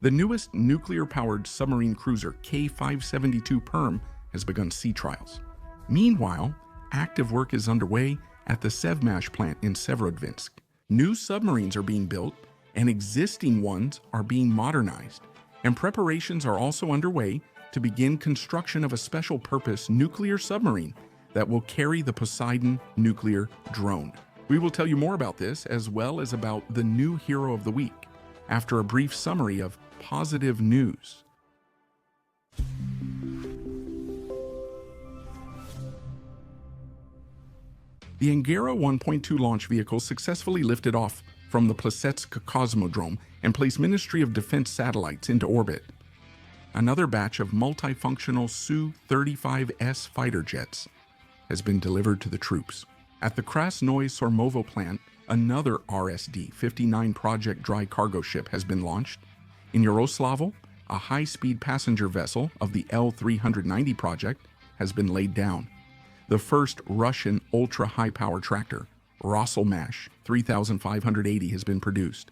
The newest nuclear-powered submarine cruiser K-572 Perm has begun sea trials. Meanwhile, active work is underway at the Sevmash plant in Severodvinsk. New submarines are being built, and existing ones are being modernized. And preparations are also underway to begin construction of a special-purpose nuclear submarine that will carry the Poseidon nuclear drone. We will tell you more about this, as well as about the new hero of the week, after a brief summary of positive news. The Angara 1.2 launch vehicle successfully lifted off from the Plesetsk Cosmodrome and placed Ministry of Defense satellites into orbit. Another batch of multifunctional Su-35S fighter jets has been delivered to the troops. At the Krasnoye Sormovo plant, another RSD-59 project dry cargo ship has been launched. In Yaroslavl, a high-speed passenger vessel of the L-390 project has been laid down. The first Russian ultra-high-power tractor, Rosalmash 3580, has been produced.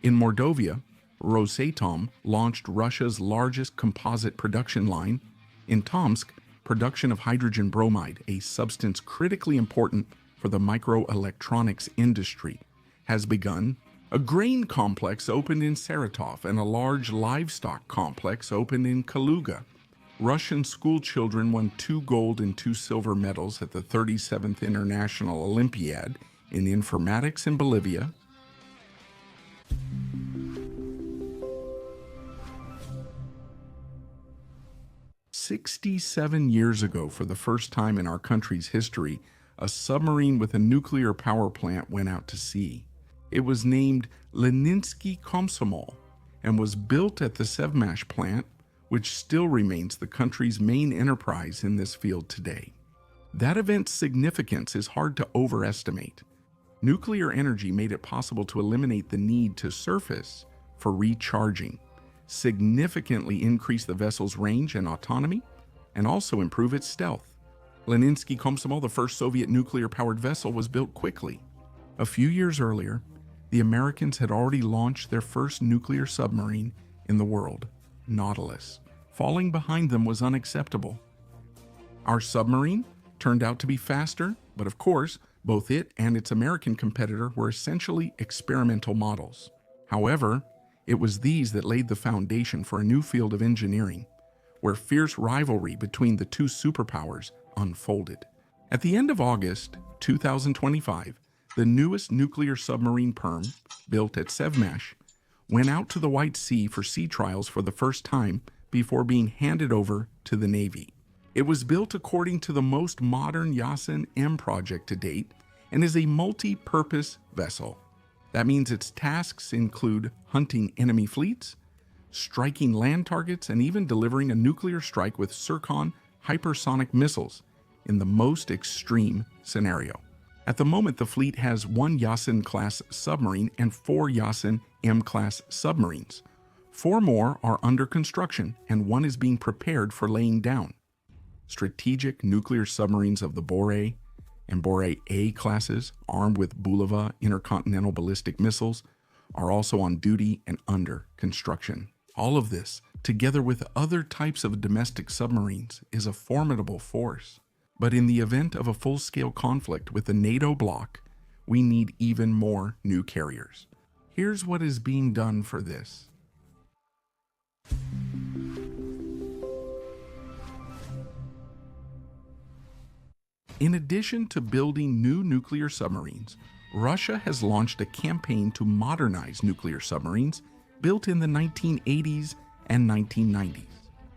In Mordovia, Rosatom launched Russia's largest composite production line. In Tomsk, production of hydrogen bromide, a substance critically important for the microelectronics industry, has begun. A grain complex opened in Saratov and a large livestock complex opened in Kaluga. Russian school children won 2 gold and 2 silver medals at the 37th International Olympiad in Informatics in Bolivia. "67 years ago, for the first time in our country's history, a submarine with a nuclear power plant went out to sea. It was named Leninsky Komsomol and was built at the Sevmash plant, which still remains the country's main enterprise in this field today. That event's significance is hard to overestimate. Nuclear energy made it possible to eliminate the need to surface for recharging, significantly increase the vessel's range and autonomy, and also improve its stealth. Leninsky Komsomol, the first Soviet nuclear-powered vessel, was built quickly. A few years earlier, the Americans had already launched their first nuclear submarine in the world, Nautilus. Falling behind them was unacceptable. Our submarine turned out to be faster, but of course, both it and its American competitor were essentially experimental models. However, it was these that laid the foundation for a new field of engineering, where fierce rivalry between the two superpowers unfolded. At the end of August 2025, the newest nuclear submarine Perm, built at Sevmash, went out to the White Sea for sea trials for the first time before being handed over to the Navy. It was built according to the most modern Yasen-M project to date and is a multi-purpose vessel. That means its tasks include hunting enemy fleets, striking land targets, and even delivering a nuclear strike with Zircon hypersonic missiles in the most extreme scenario. At the moment, the fleet has 1 Yasen-class submarine and 4 Yasen-M-class submarines. 4 more are under construction, and 1 is being prepared for laying down. Strategic nuclear submarines of the Borei and Borei-A classes, armed with Bulava intercontinental ballistic missiles, are also on duty and under construction. All of this, together with other types of domestic submarines, is a formidable force. But in the event of a full-scale conflict with the NATO bloc, we need even more new carriers. Here's what is being done for this. In addition to building new nuclear submarines, Russia has launched a campaign to modernize nuclear submarines built in the 1980s and 1990s.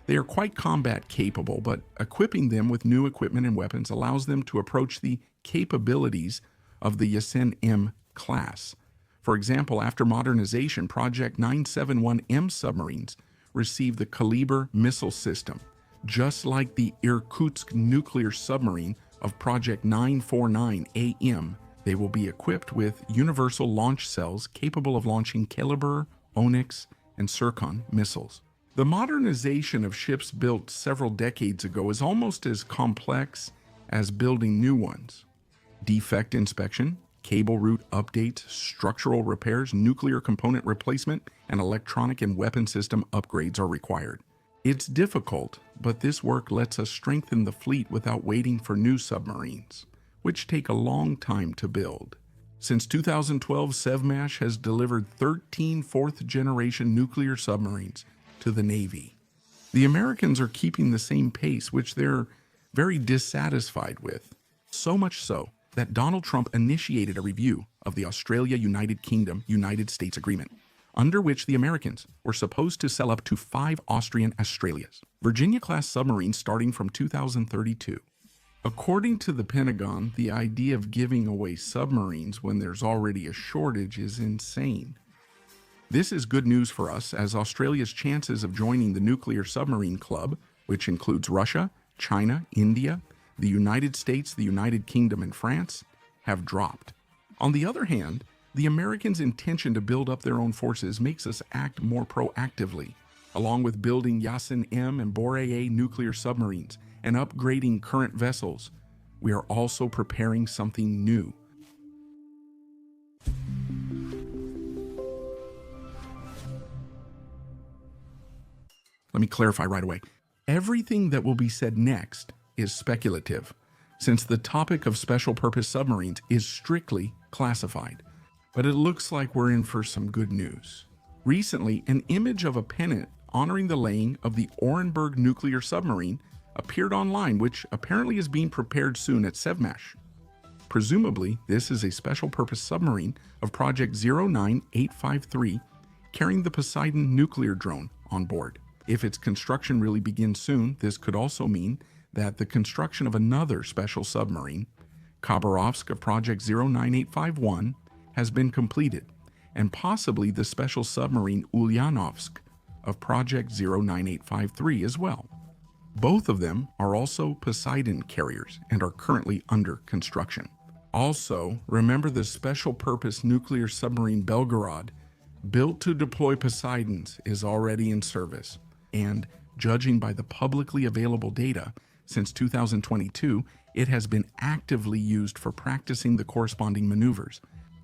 They are quite combat capable, but equipping them with new equipment and weapons allows them to approach the capabilities of the Yasen-M class. For example, after modernization, Project 971M submarines received the Kaliber missile system, just like the Irkutsk nuclear submarine of Project 949AM. They will be equipped with universal launch cells capable of launching Kaliber, Onyx, and Zircon missiles. The modernization of ships built several decades ago is almost as complex as building new ones. Defect inspection, Cable route updates, structural repairs, nuclear component replacement, and electronic and weapon system upgrades are required. It's difficult, but this work lets us strengthen the fleet without waiting for new submarines, which take a long time to build. Since 2012, Sevmash has delivered 13 fourth-generation nuclear submarines to the Navy. The Americans are keeping the same pace, which they're very dissatisfied with. So much so that Donald Trump initiated a review of the Australia-United Kingdom-United States Agreement, under which the Americans were supposed to sell up to 5 Austrian Australias, Virginia-class submarines starting from 2032. According to the Pentagon, the idea of giving away submarines when there's already a shortage is insane. This is good news for us, as Australia's chances of joining the nuclear submarine club, which includes Russia, China, India, the United States, the United Kingdom, and France, have dropped. On the other hand, the Americans' intention to build up their own forces makes us act more proactively, along with building Yasen-M and Borei-A nuclear submarines and upgrading current vessels. We are also preparing something new. Let me clarify right away. Everything that will be said next is speculative, since the topic of special purpose submarines is strictly classified. But it looks like we're in for some good news. Recently, an image of a pennant honoring the laying of the Orenburg nuclear submarine appeared online, which apparently is being prepared soon at Sevmash. Presumably, this is a special purpose submarine of Project 09853 carrying the Poseidon nuclear drone on board. If its construction really begins soon, this could also mean that the construction of another special submarine, Khabarovsk of Project 09851, has been completed, and possibly the special submarine Ulyanovsk of Project 09853 as well. Both of them are also Poseidon carriers and are currently under construction. Also, remember the special purpose nuclear submarine Belgorod, built to deploy Poseidons, is already in service, and judging by the publicly available data, since 2022, it has been actively used for practicing the corresponding maneuvers.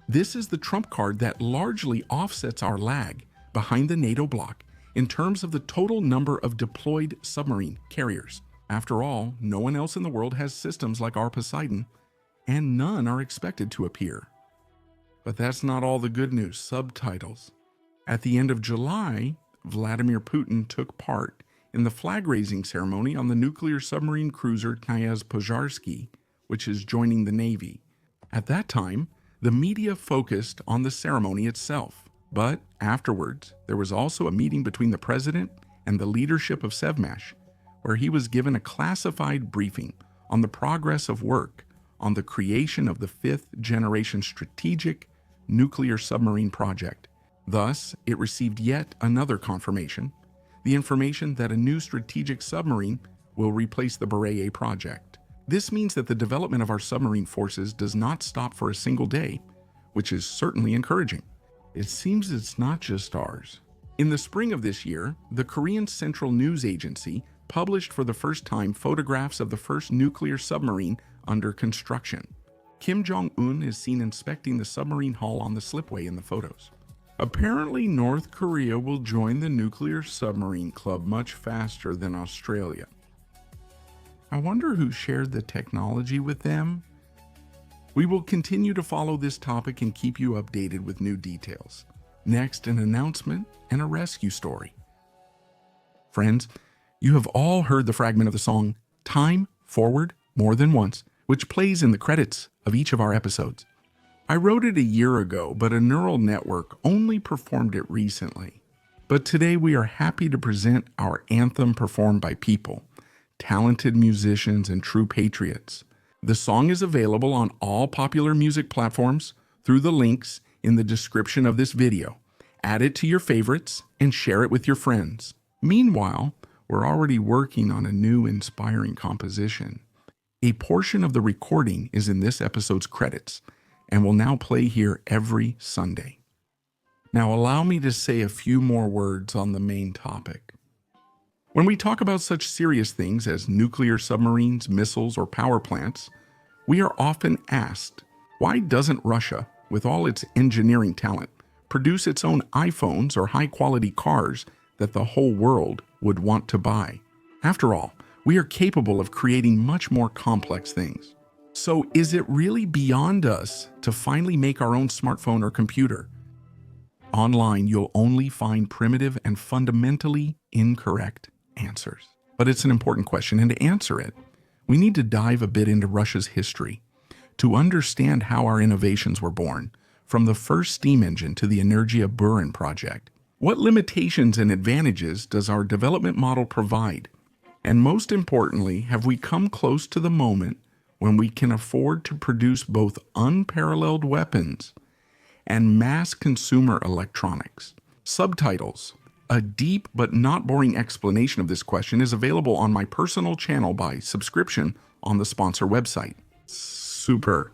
This is the trump card that largely offsets our lag behind the NATO bloc in terms of the total number of deployed submarine carriers. After all, no one else in the world has systems like our Poseidon, and none are expected to appear. But that's not all the good news. Subtitles. At the end of July, Vladimir Putin took part in the flag-raising ceremony on the nuclear submarine cruiser Knyaz Pozharsky, which is joining the Navy. At that time, the media focused on the ceremony itself, but afterwards, there was also a meeting between the president and the leadership of Sevmash, where he was given a classified briefing on the progress of work on the creation of the 5th-generation strategic nuclear submarine project. Thus, it received yet another confirmation, the information that a new strategic submarine will replace the Borei-A project. This means that the development of our submarine forces does not stop for a single day, which is certainly encouraging. It seems it's not just ours. In the spring of this year, the Korean Central News Agency published for the first time photographs of the first nuclear submarine under construction. Kim Jong-un is seen inspecting the submarine hull on the slipway in the photos. Apparently, North Korea will join the nuclear submarine club much faster than Australia. I wonder who shared the technology with them? We will continue to follow this topic and keep you updated with new details. Next, an announcement and a rescue story. Friends, you have all heard the fragment of the song Time Forward More Than Once, which plays in the credits of each of our episodes. I wrote it a year ago, but a neural network only performed it recently. But today we are happy to present our anthem performed by people, talented musicians and true patriots. The song is available on all popular music platforms through the links in the description of this video. Add it to your favorites and share it with your friends. Meanwhile, we're already working on a new inspiring composition. A portion of the recording is in this episode's credits and will now play here every Sunday. Now allow me to say a few more words on the main topic. When we talk about such serious things as nuclear submarines, missiles, or power plants, we are often asked, Why doesn't Russia, with all its engineering talent, produce its own iPhones or high-quality cars that the whole world would want to buy? After all, we are capable of creating much more complex things. So is it really beyond us to finally make our own smartphone or computer? Online, you'll only find primitive and fundamentally incorrect answers. But it's an important question, and to answer it, we need to dive a bit into Russia's history to understand how our innovations were born, from the first steam engine to the Energia Burin project. What limitations and advantages does our development model provide? And most importantly, have we come close to the moment when we can afford to produce both unparalleled weapons and mass consumer electronics? Subtitles, a deep but not boring explanation of this question, is available on my personal channel by subscription on the sponsor website. Super.